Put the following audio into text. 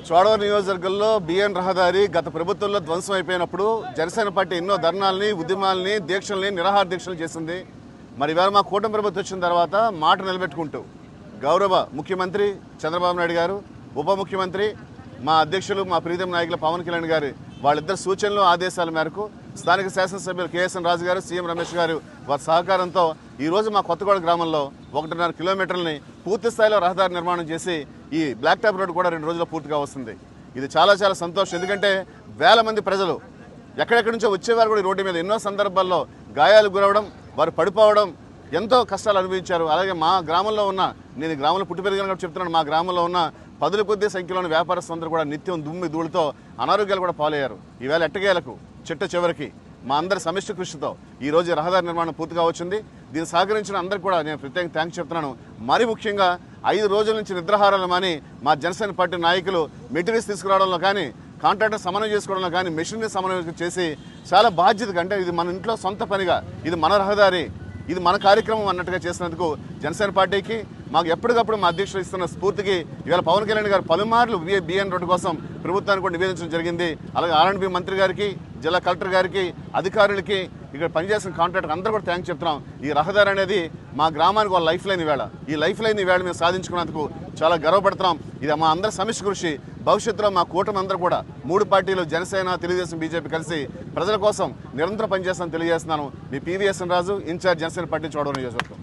చోడవరం నియోజకవర్గంలో బిఎన్ రహదారి గత ప్రభుత్వంలో ధ్వంసం అయిపోయినప్పుడు జనసేన పార్టీ ఎన్నో ధర్నాల్ని, ఉద్యమాలని, దీక్షల్ని, నిరాహార దీక్షలు చేసింది. మరి ఇవాళ మా కూటమి ప్రభుత్వం వచ్చిన తర్వాత మాట నిలబెట్టుకుంటూ గౌరవ ముఖ్యమంత్రి చంద్రబాబు నాయుడు గారు, ఉప ముఖ్యమంత్రి మా అధ్యక్షులు, మా ప్రీతం నాయకులు పవన్ కళ్యాణ్ గారు వాళ్ళిద్దరు సూచనలు, ఆదేశాల మేరకు స్థానిక శాసనసభ్యులు కేఎస్ఎన్ రాజు గారు, సీఎం రమేష్ గారు వారి సహకారంతో ఈరోజు మా కొత్తగూడ గ్రామంలో 1.5 కిలోమీటర్లని పూర్తి స్థాయిలో రహదారి నిర్మాణం చేసి ఈ బ్లాక్ టాప్ రోడ్డు కూడా 2 రోజుల్లో పూర్తిగా వస్తుంది. ఇది చాలా చాలా సంతోషం. ఎందుకంటే వేల మంది ప్రజలు ఎక్కడెక్కడి నుంచో వచ్చేవారు కూడా ఈ రోడ్డు మీద ఎన్నో సందర్భాల్లో గాయాలు గురవడం, వారు పడిపోవడం, ఎంతో కష్టాలు అనుభవించారు. అలాగే మా గ్రామంలో ఉన్న, నేను గ్రామంలో పుట్టి పెరిగిన కాబట్టి చెప్తున్నాను, మా గ్రామంలో ఉన్న పదుల కొద్ది సంఖ్యలోని వ్యాపారస్తులందరూ కూడా నిత్యం దుమ్మి ధూళితో అనారోగ్యాలు కూడా పాలయ్యారు. ఈవేళ ఎట్టగేలకు చిట్ట చివరికి మా అందరి సమిష్టి కృషితో ఈరోజు రహదారి నిర్మాణం పూర్తిగా వచ్చింది. దీన్ని సహకరించిన అందరికీ కూడా నేను ప్రత్యేకంగా థ్యాంక్స్ చెప్తున్నాను. మరీ ముఖ్యంగా 5 రోజుల నుంచి నిద్రాహారాలు మాని మా జనసేన పార్టీ నాయకులు మెటీరియల్స్ తీసుకురావడంలో కానీ, కాంట్రాక్టర్ సమన్వయం చేసుకోవడంలో కానీ, మెషినరీ సమన్వయం చేసి చాలా బాధ్యతగా, అంటే ఇది మన ఇంట్లో సొంత పనిగా, ఇది మన రహదారి, ఇది మన కార్యక్రమం అన్నట్టుగా చేసినందుకు జనసేన పార్టీకి, మాకు ఎప్పటికప్పుడు మా అధ్యక్షులు ఇస్తున్న స్ఫూర్తికి ఇవాళ పవన్ కళ్యాణ్ గారు పలుమార్లు బిఎన్ రోడ్డు కోసం ప్రభుత్వానికి కూడా నివేదించడం జరిగింది. అలాగే R&B మంత్రి గారికి, జిల్లా కలెక్టర్ గారికి, అధికారులకి, ఇక్కడ పనిచేసిన కాంట్రాక్టర్ అందరూ కూడా థ్యాంక్స్ చెప్తున్నాం. ఈ రహదారి అనేది మా గ్రామానికి ఒక లైఫ్ లైన్. ఈవేళ ఈ లైఫ్ లైన్ ఈవేళ మేము సాధించుకున్నందుకు చాలా గర్వపడుతున్నాం. ఇది మా అందరి సమిష్టి కృషి. భవిష్యత్తులో మా కూటమి అందరూ కూడా 3 పార్టీలు జనసేన, తెలుగుదేశం, బీజేపీ కలిసి ప్రజల కోసం నిరంతరం పనిచేస్తామని తెలియజేస్తున్నాను. మీ PVSN రాజు, ఇన్ఛార్జ్ జనసేన పార్టీ చోడవరం నియోజకవర్గం.